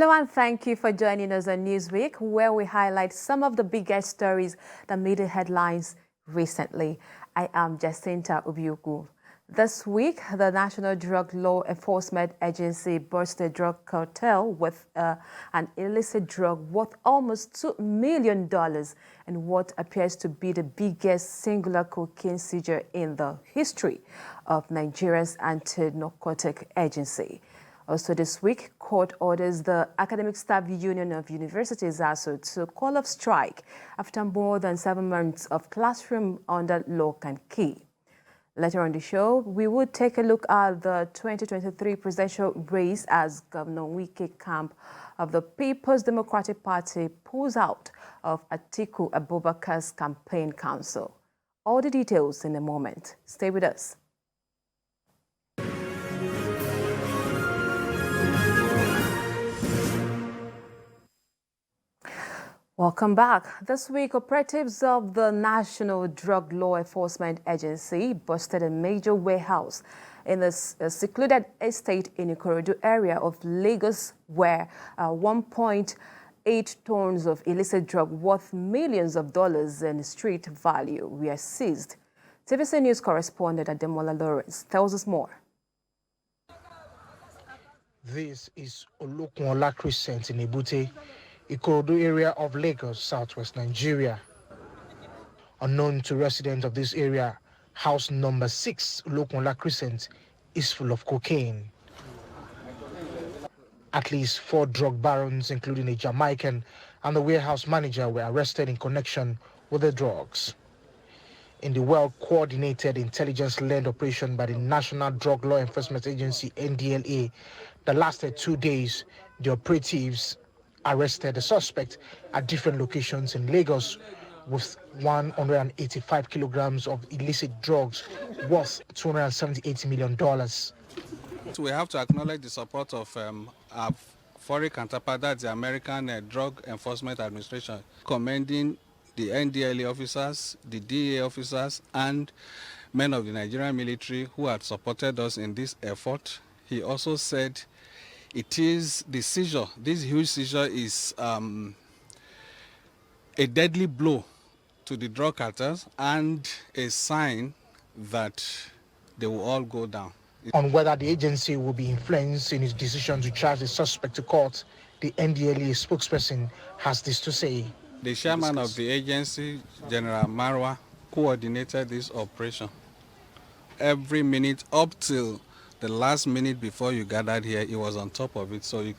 Hello and thank you for joining us on Newsweek, where we highlight some of the biggest stories that made the headlines recently. I am Jacinta Ubiuku. This week, the National Drug Law Enforcement Agency busted a drug cartel with an illicit drug worth almost $2 million in what appears to be the biggest singular cocaine seizure in the history of Nigeria's anti-narcotic agency. Also this week, court orders the Academic Staff Union of Universities ASUU to call off strike after more than 7 months of classroom under lock and key. Later on the show, we will take a look at the 2023 presidential race as Governor Wike camp of the People's Democratic Party pulls out of Atiku Abubakar's campaign council. All the details in a moment. Stay with us. Welcome back. This week, operatives of the National Drug Law Enforcement Agency busted a major warehouse in a secluded estate in Ikorodu area of Lagos, where 1.8 tons of illicit drug worth millions of dollars in street value were seized. TVC News correspondent Ademola Lawrence tells us more. This is Olukunla Crescent in Ebute, Ikorodu area of Lagos, southwest Nigeria. Unknown to residents of this area, house number 6, Olukunla Crescent, is full of cocaine. At least 4 drug barons, including a Jamaican and the warehouse manager, were arrested in connection with the drugs. In the well-coordinated intelligence-led operation by the National Drug Law Enforcement Agency, NDLA, that lasted 2 days, the operatives arrested the suspect at different locations in Lagos with 185 kilograms of illicit drugs worth $278 million. We have to acknowledge the support of our foreign counterpart, that's the American Drug Enforcement Administration, commending the NDLA officers, the DEA officers, and men of the Nigerian military who had supported us in this effort. He also said it is the seizure, this huge seizure is a deadly blow to the drug cartels and a sign that they will all go down. On whether the agency will be influenced in its decision to charge the suspect to court, the NDLA spokesperson has this to say. The chairman of the agency, General Marwa, coordinated this operation. Every minute up till the last minute before you gathered here, he was on top of it. So you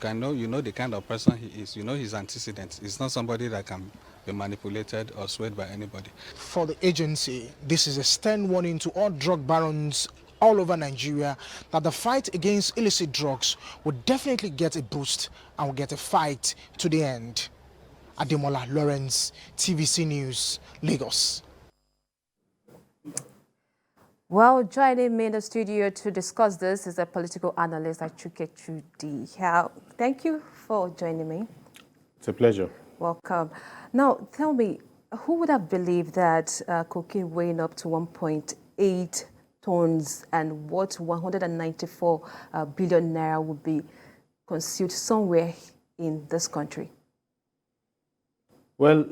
know the kind of person he is. You know his antecedents. It's not somebody that can be manipulated or swayed by anybody. For the agency, this is a stern warning to all drug barons all over Nigeria that the fight against illicit drugs will definitely get a boost and will get a fight to the end. Ademola Lawrence, TVC News, Lagos. Well, joining me in the studio to discuss this is a political analyst, Achike Chude. Thank you for joining me. It's a pleasure. Welcome. Now, tell me, who would have believed that cocaine weighing up to 1.8 tons and worth 194 billion naira would be concealed somewhere in this country? Well,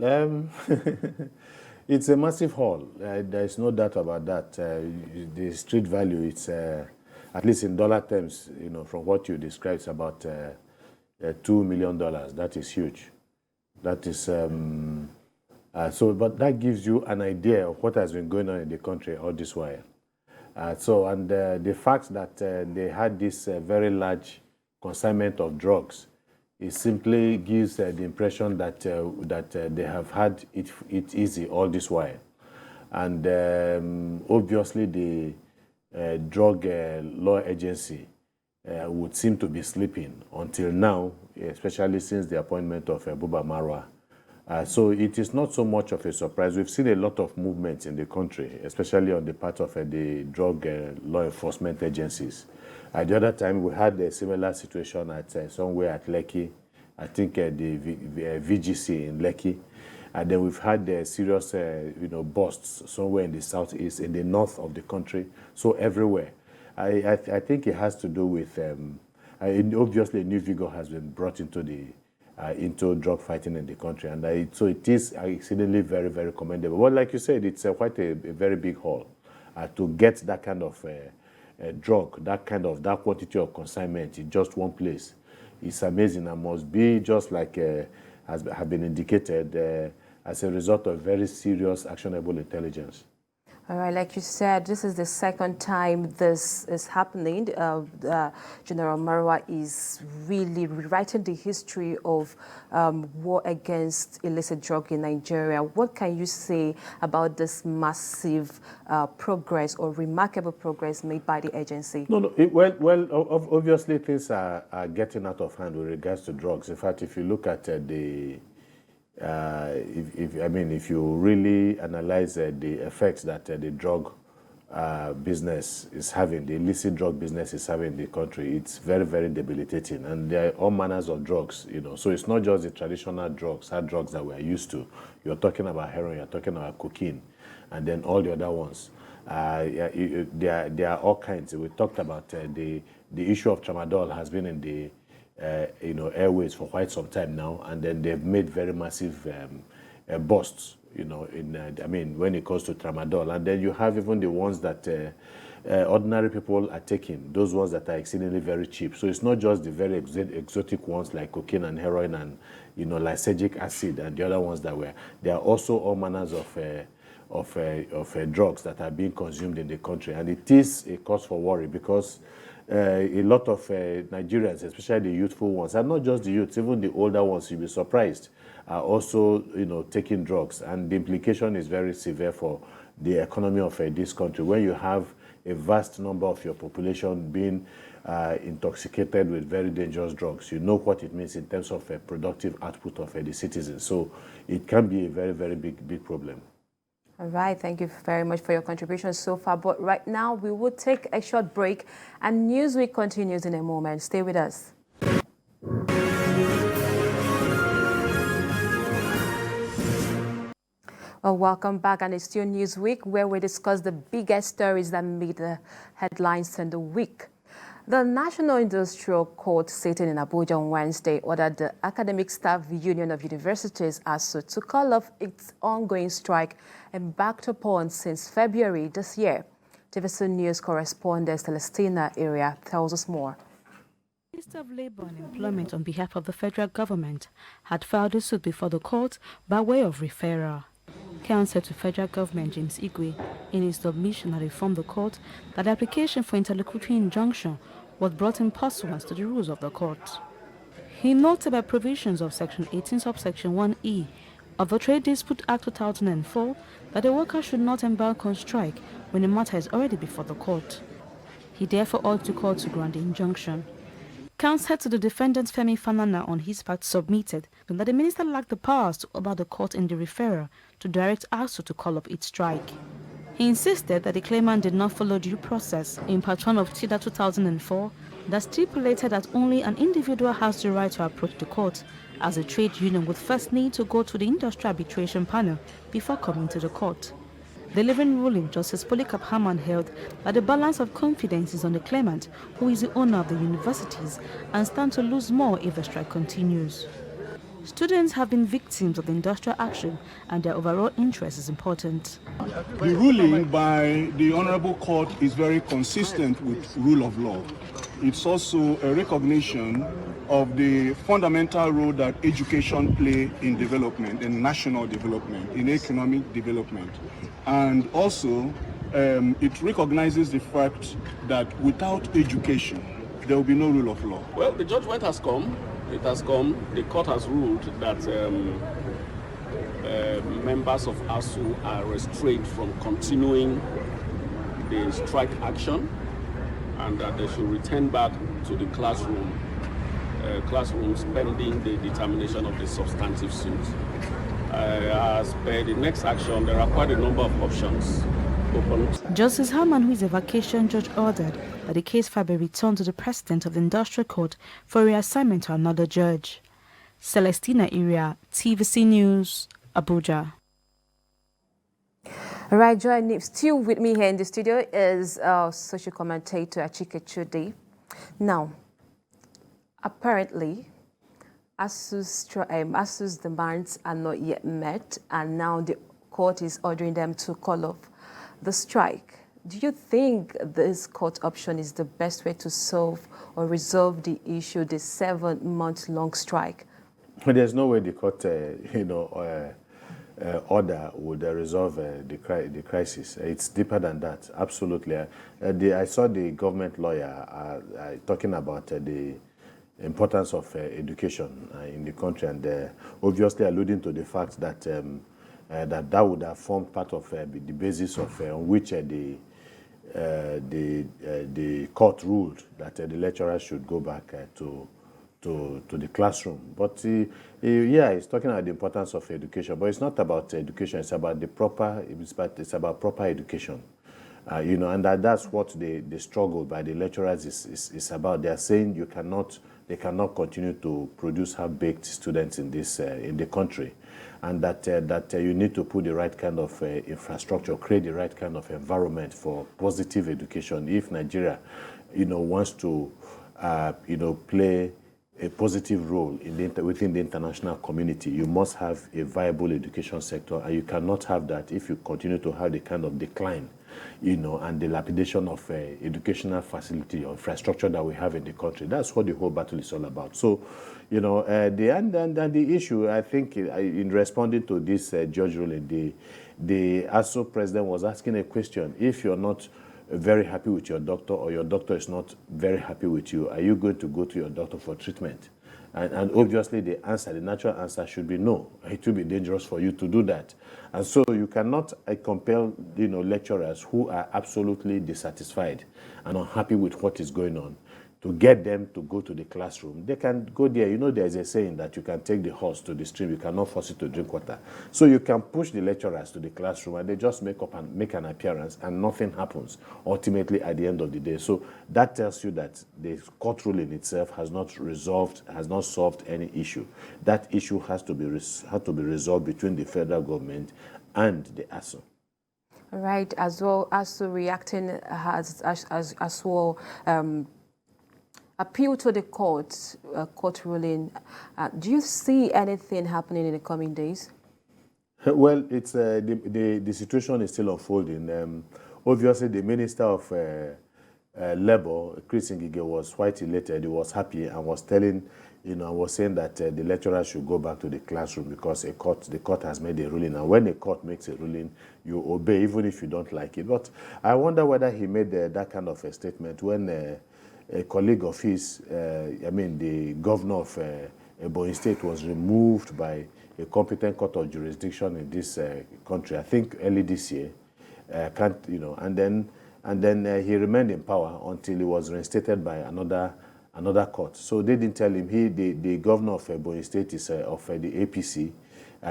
it's a massive haul. There is no doubt about that. The street value, it's at least in dollar terms, from what you described, it's about $2 million. That is huge. That is but that gives you an idea of what has been going on in the country all this while. The fact that they had this very large consignment of drugs, it simply gives the impression that they have had it easy all this while. And obviously the drug law agency would seem to be sleeping until now, especially since the appointment of Buba Marwa. So it is not so much of a surprise. We've seen a lot of movement in the country, especially on the part of the drug law enforcement agencies. At the other time, we had a similar situation at somewhere at Lekki, I think the VGC in Lekki. And then we've had serious busts somewhere in the southeast, in the north of the country, so everywhere. I think it has to do with obviously a new vigor has been brought into drug fighting in the country, and so it is exceedingly very, very commendable. Well, like you said, it's quite a very big haul to get that kind of drug, that quantity of consignment in just one place. It's amazing and must be, just like have been indicated, as a result of very serious actionable intelligence. All right, like you said, this is the second time this is happening. General Marwa is really rewriting the history of war against illicit drug in Nigeria. What can you say about this massive progress or remarkable progress made by the agency? Obviously things are getting out of hand with regards to drugs. In fact, if you look at if you really analyze the effects that the drug business is having, the illicit drug business is having in the country, it's very, very debilitating. And there are all manners of drugs, So it's not just the traditional drugs, hard drugs that we're used to. You're talking about heroin, you're talking about cocaine, and then all the other ones. There are all kinds. We talked about the issue of tramadol has been in the airways for quite some time now, and then they've made very massive busts, when it comes to tramadol. And then you have even the ones that ordinary people are taking, those ones that are exceedingly very cheap. So it's not just the very exotic ones like cocaine and heroin and, lysergic acid and the other ones that were. There are also all manners of drugs that are being consumed in the country. And it is a cause for worry because a lot of Nigerians, especially the youthful ones, and not just the youths, even the older ones, you'll be surprised, are also, taking drugs. And the implication is very severe for the economy of this country. When you have a vast number of your population being intoxicated with very dangerous drugs, you know what it means in terms of productive output of the citizens. So it can be a very, very big problem. All right, thank you very much for your contribution so far. But right now, we will take a short break, and Newsweek continues in a moment. Stay with us. Well, welcome back, and it's still Newsweek, where we discuss the biggest stories that made the headlines in the week. The National Industrial Court sitting in Abuja on Wednesday ordered the Academic Staff Union of Universities, ASUU, to call off its ongoing strike embarked upon since February this year. TVC News correspondent Celestina Area tells us more. The Minister of Labour and Employment on behalf of the federal government had filed a suit before the court by way of referral. Counsel to federal government James Igwe, in his submission, had informed the court that the application for interlocutory injunction was brought in pursuant to the rules of the court. He noted by provisions of Section 18, subsection 1E of the Trade Dispute Act 2004 that the worker should not embark on strike when the matter is already before the court. He therefore urged the court to grant the injunction. Counsel to the defendant Femi Fanana on his part submitted that the minister lacked the powers to order the court in the referral to direct ASUU to call up its strike. He insisted that the claimant did not follow due process in Part 1 of TIDA 2004 that stipulated that only an individual has the right to approach the court, as a trade union would first need to go to the Industrial Arbitration Panel before coming to the court. Delivering ruling, Justice Polycarp Hammond held that the balance of confidence is on the claimant, who is the owner of the universities, and stand to lose more if the strike continues. Students have been victims of the industrial action, and their overall interest is important. The ruling by the Honorable Court is very consistent with rule of law. It's also a recognition of the fundamental role that education plays in development, in national development, in economic development. And also, it recognizes the fact that without education, there will be no rule of law. Well, the judgment has come. It has come. The court has ruled that members of ASUU are restrained from continuing the strike action, and that they should return back to the classrooms pending the determination of the substantive suit. As per the next action, there are quite a number of options open. Justice Hammond, who is a vacation judge, ordered that the case file be returned to the President of the Industrial Court for reassignment to another judge. Celestina Area, TVC News, Abuja. All right, joining still with me here in the studio is social commentator Achike Chude. Now, Apparently, ASUU's demands are not yet met, and now the court is ordering them to call off the strike. Do you think this court option is the best way to solve or resolve the issue, the 7-month-long strike? There's no way the court, order would resolve the crisis. It's deeper than that, absolutely. I saw the government lawyer talking about the importance of education in the country, and obviously alluding to the fact that that would have formed part of the basis of on which the court ruled that the lecturers should go back to the classroom. But yeah, it's talking about the importance of education, but it's not about education. It's about it's about proper education. And that's what the struggle by the lecturers is about. They are saying they cannot continue to produce half-baked students in the country, and that you need to put the right kind of infrastructure, create the right kind of environment for positive education. If Nigeria, wants to, play a positive role within the international community, you must have a viable education sector, and you cannot have that if you continue to have the kind of decline, and dilapidation of educational facility or infrastructure that we have in the country. That's what the whole battle is all about. So, the issue, I think, in responding to this judge ruling, the ASUU president was asking a question: if you're not very happy with your doctor, or your doctor is not very happy with you, are you going to go to your doctor for treatment? And obviously the natural answer should be no. It will be dangerous for you to do that. And so you cannot compel lecturers who are absolutely dissatisfied and unhappy with what is going on to get them to go to the classroom. They can go there. There's a saying that you can take the horse to the stream, you cannot force it to drink water. So you can push the lecturers to the classroom, and they just make an appearance, and nothing happens ultimately at the end of the day. So that tells you that the court ruling itself has not solved any issue. That issue has to be resolved between the federal government and the ASUU. Right, as well, ASUU reacting as well. Appeal to the court ruling. Do you see anything happening in the coming days? Well, it's the situation is still unfolding. Obviously, the Minister of Labour, Chris Ngige, was quite elated. He was happy and was telling, was saying that the lecturers should go back to the classroom because the court has made a ruling. And when a court makes a ruling, you obey, even if you don't like it. But I wonder whether he made that kind of a statement when a colleague of his, the governor of Ebonyi State, was removed by a competent court of jurisdiction in this country, I think early this year, and then he remained in power until he was reinstated by another court. So they didn't tell him the governor of Ebonyi State is of the APC.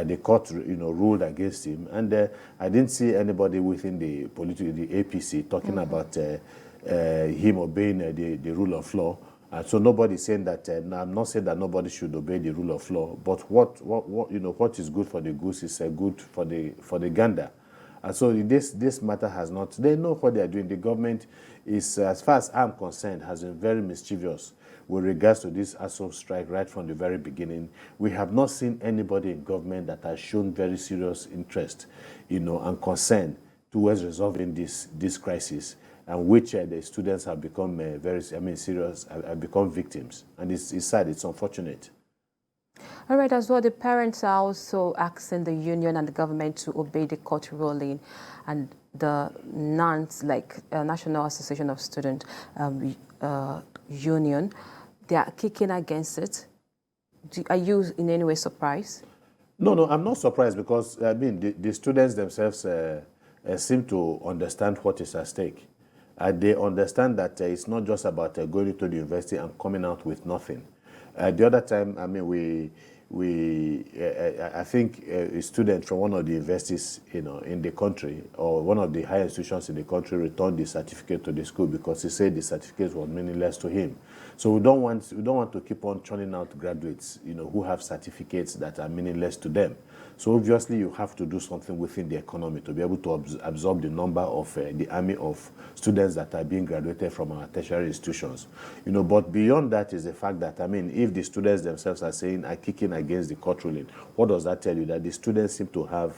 The court, ruled against him, and I didn't see anybody within the APC talking about him obeying the rule of law. So nobody's saying that. I'm not saying that nobody should obey the rule of law, but what is good for the goose is good for the gander. And so this matter has not. They know what they are doing. The government is, as far as I'm concerned, has been very mischievous with regards to this ASUU strike right from the very beginning. We have not seen anybody in government that has shown very serious interest, and concern towards resolving this crisis, and which the students have become serious, have become victims. And it's sad, it's unfortunate. All right, as well, the parents are also asking the union and the government to obey the court ruling, and the NANS, National Association of Student Union, they are kicking against it. Are you in any way surprised? No, I'm not surprised, because the students themselves seem to understand what is at stake. They understand that it's not just about going into the university and coming out with nothing. The other time, I think a student from one of the universities, in the country, or one of the higher institutions in the country, returned the certificate to the school because he said the certificate was meaningless to him. So we don't want to keep on churning out graduates, who have certificates that are meaningless to them. So obviously you have to do something within the economy to be able to absorb the number of the army of students that are being graduated from our tertiary institutions. But beyond that is the fact that, if the students themselves are kicking against the court ruling, what does that tell you? That the students seem to have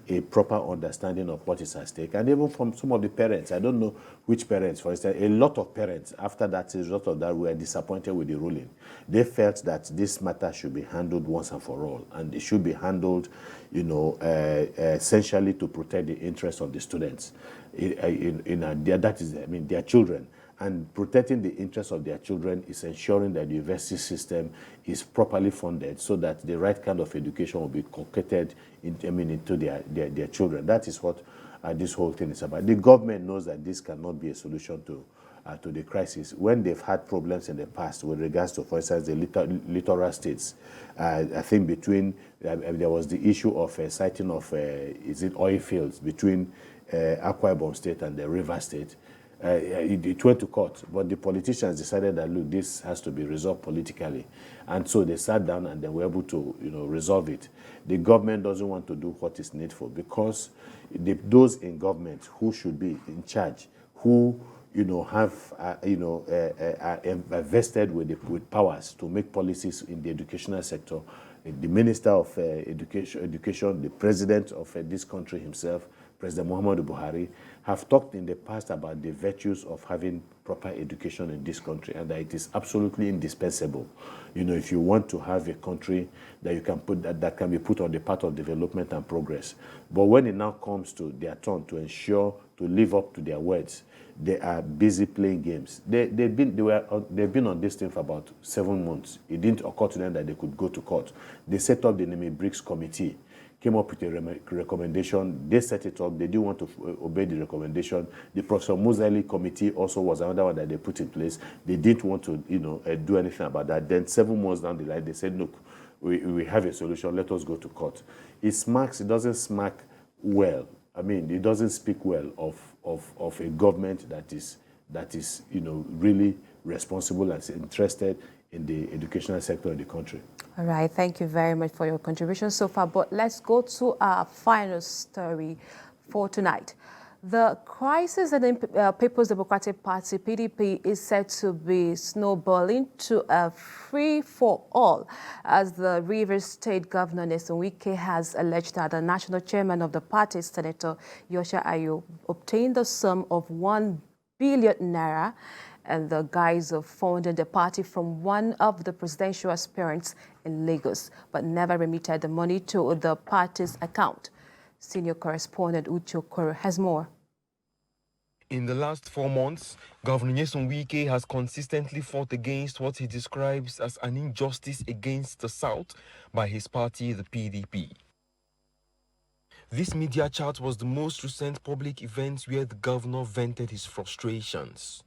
a proper understanding of what is at stake. And even from some of the parents, I don't know which parents, for instance, a lot of parents, after that, as a result of that, were disappointed with the ruling. They felt that this matter should be handled once and for all, and it should be handled, essentially to protect the interests of the students. That is, their children. And protecting the interests of their children is ensuring that the university system is properly funded so that the right kind of education will be concocted into their children. That is what this whole thing is about. The government knows that this cannot be a solution to the crisis. When they've had problems in the past with regards to, for instance, the littoral states, I think there was the issue of siting of, oil fields between Akwa Ibom State and the River State. It went to court, but the politicians decided that, look, this has to be resolved politically. And so they sat down and they were able to, resolve it. The government doesn't want to do what is needful because those in government who should be in charge, who, have, vested with powers to make policies in the educational sector, the Minister of Education, the President of this country himself, President Muhammadu Buhari, have talked in the past about the virtues of having proper education in this country, and that it is absolutely indispensable. If you want to have a country that you can that can be put on the path of development and progress. But when it now comes to their turn to ensure to live up to their words, they are busy playing games. They've been on this thing for about 7 months. It didn't occur to them that they could go to court. They set up the Nimi Briggs Committee, came up with a recommendation. They set it up. They didn't want to obey the recommendation. The Professor Muzaili Committee also was another one that they put in place. They didn't want to, do anything about that. Then 7 months down the line, they said, look, we have a solution. Let us go to court. It doesn't smack well. It doesn't speak well of a government that is, really responsible and interested in the educational sector in the country. All right, thank you very much for your contribution so far, but let's go to our final story for tonight. The crisis in the People's Democratic Party, PDP, is said to be snowballing to a free-for-all as the Rivers State Governor, Nyesom Wike, has alleged that the national chairman of the party, Senator Yosha Ayu, obtained the sum of 1 billion naira and the guise of funding the party from one of the presidential aspirants in Lagos, but never remitted the money to the party's account. Senior correspondent Uche Okoro has more. In the last 4 months, Governor Nyesom Wike has consistently fought against what he describes as an injustice against the South by his party, the PDP. This media chat was the most recent public event where the governor vented his frustrations.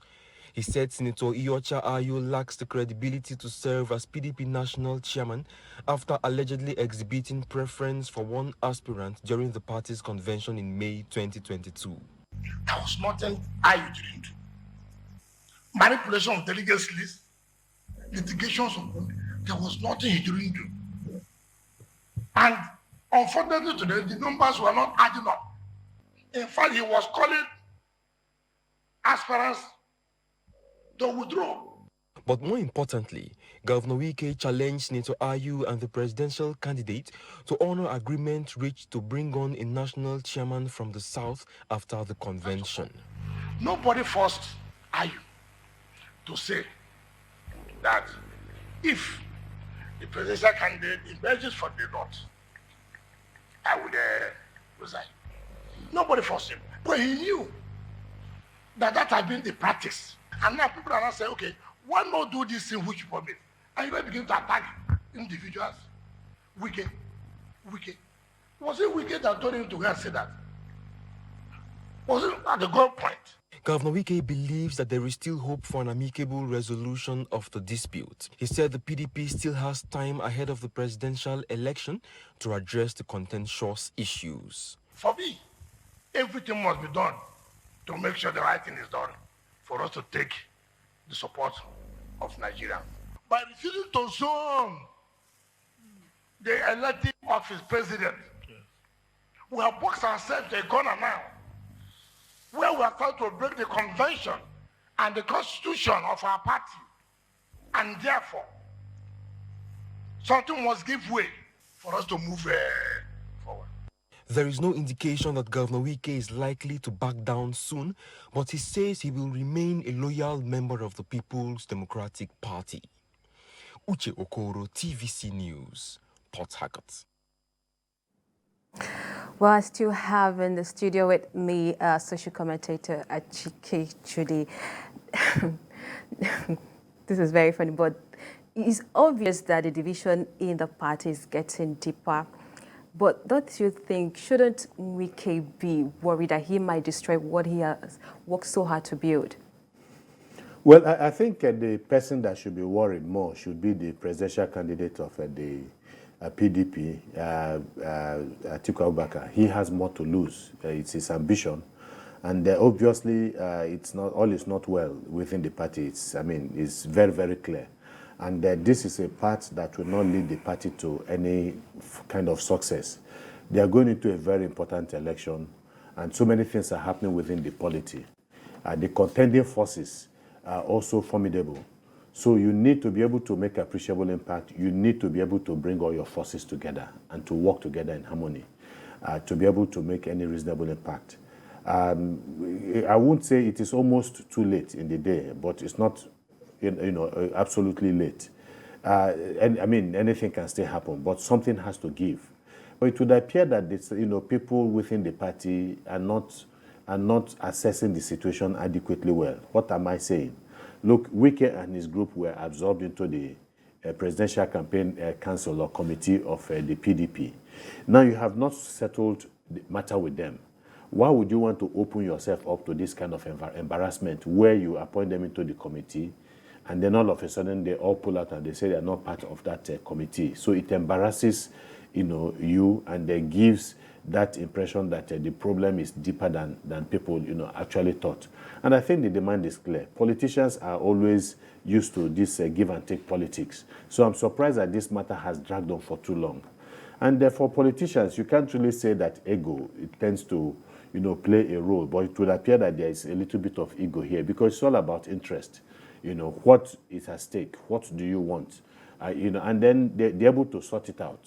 He said Senator Yosha Ayu lacks the credibility to serve as PDP national chairman after allegedly exhibiting preference for one aspirant during the party's convention in May 2022. There was nothing Ayu didn't do. Manipulation of delegates list, litigations of money, there was nothing he didn't do. And unfortunately today, the numbers were not adding up. In fact, he was calling aspirants to withdraw. But more importantly, Governor Wike challenged Senator Ayu and the presidential candidate to honor agreement reached to bring on a national chairman from the South after the convention. Nobody forced Ayu to say that if the presidential candidate emerges from the North, I would resign. Nobody forced him. But he knew that had been the practice. And now people are not saying, okay, why not do this thing which you promised? And you begin to attack individuals. Wicked. Was it Wicked that told him to go and say that? Was it at the goal point? Governor Wike believes that there is still hope for an amicable resolution of the dispute. He said the PDP still has time ahead of the presidential election to address the contentious issues. For me, everything must be done to make sure the right thing is done for us to take the support of Nigeria. By refusing to zone the elected office president we have boxed ourselves to a corner now, where we are trying to break the convention and the constitution of our party. And therefore, something must give way for us to move forward. There is no indication that Governor Wike is likely to back down soon, but he says he will remain a loyal member of the People's Democratic Party. Uche Okoro, TVC News, Port Harcourt. Well, I still have in the studio with me social commentator Achike Chude. This is very funny, but it's obvious that the division in the party is getting deeper. But don't you think, shouldn't Wike be worried that he might destroy what he has worked so hard to build? Well, I think the person that should be worried more should be the presidential candidate of the PDP, Atiku Abubakar. He has more to lose. It's his ambition. And obviously, it's not all is not well within the party. It's very, very clear. And this is a part that will not lead the party to any kind of success. They are going into a very important election, and so many things are happening within the polity. The contending forces are also formidable. So you need to be able to make appreciable impact. You need to be able to bring all your forces together and to work together in harmony to be able to make any reasonable impact. I won't say it is almost too late in the day, but it's not absolutely late. And I mean, anything can still happen, but something has to give. But it would appear that it's, people within the party are not assessing the situation adequately well. What am I saying? Look, Wike and his group were absorbed into the Presidential Campaign Council or Committee of the PDP. Now you have not settled the matter with them. Why would you want to open yourself up to this kind of embarrassment where you appoint them into the committee and then all of a sudden they all pull out and they say they are not part of that committee? So it embarrasses, you, and then gives that impression that the problem is deeper than people, actually thought. And I think the demand is clear. Politicians are always used to this give and take politics. So I'm surprised that this matter has dragged on for too long. And for politicians, you can't really say that ego, it tends to, play a role, but it would appear that there is a little bit of ego here because it's all about interest. What is at stake? What do you want? And then they're able to sort it out.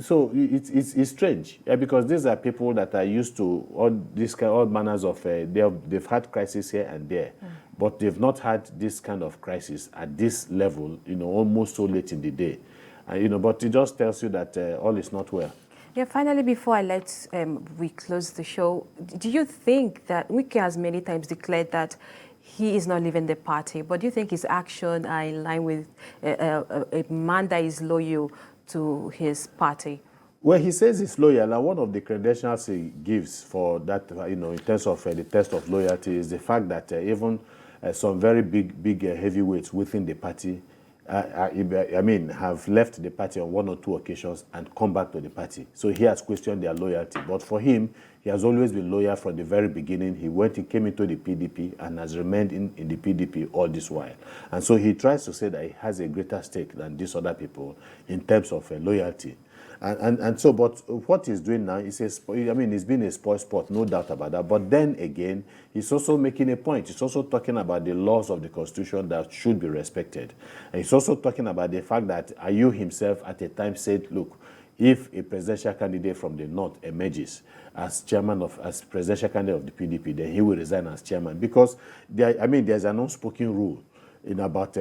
So it's strange because these are people that are used to all manners of they've had crisis here and there, but they've not had this kind of crisis at this level, almost so late in the day, but it just tells you that all is not well. Yeah, finally, before I let we close the show, do you think that Wike has many times declared that he is not leaving the party, but do you think his actions are in line with a man that is loyal to his party? Well, he says he's loyal, and one of the credentials he gives for that, in terms of the test of loyalty, is the fact that even some very big heavyweights within the party, have left the party on 1 or 2 occasions and come back to the party. So he has questioned their loyalty. But for him, he has always been loyal from the very beginning. He came into the PDP and has remained in the PDP all this while. And so he tries to say that he has a greater stake than these other people in terms of loyalty. And so, but what he's doing now is, he's been a spoil sport, no doubt about that. But then again, he's also making a point. He's also talking about the laws of the Constitution that should be respected. And he's also talking about the fact that ASUU himself at a time said, look, if a presidential candidate from the North emerges as presidential candidate of the PDP, then he will resign as chairman. Because there's an unspoken rule about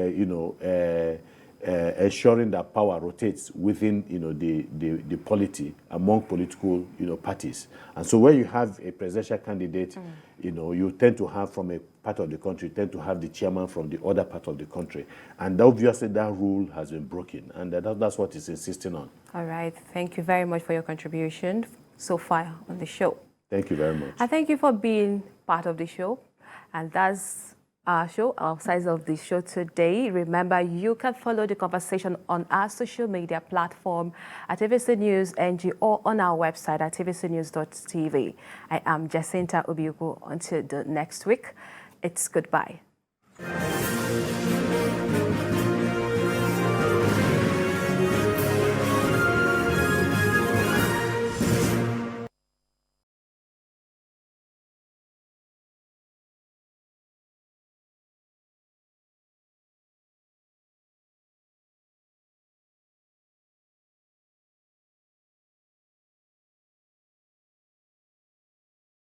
ensuring that power rotates within the polity among political parties. And so when you have a presidential candidate, you tend to have from a part of the country, tend to have the chairman from the other part of the country. And obviously that rule has been broken, and that's what he's insisting on. All right. Thank you very much for your contribution so far on the show. Thank you very much. I thank you for being part of the show. And that's our show, our size of the show today. Remember, you can follow the conversation on our social media platform at TVC News NG or on our website at tvcnews.tv. I am Jacinta Obiuku. Until the next week, it's goodbye.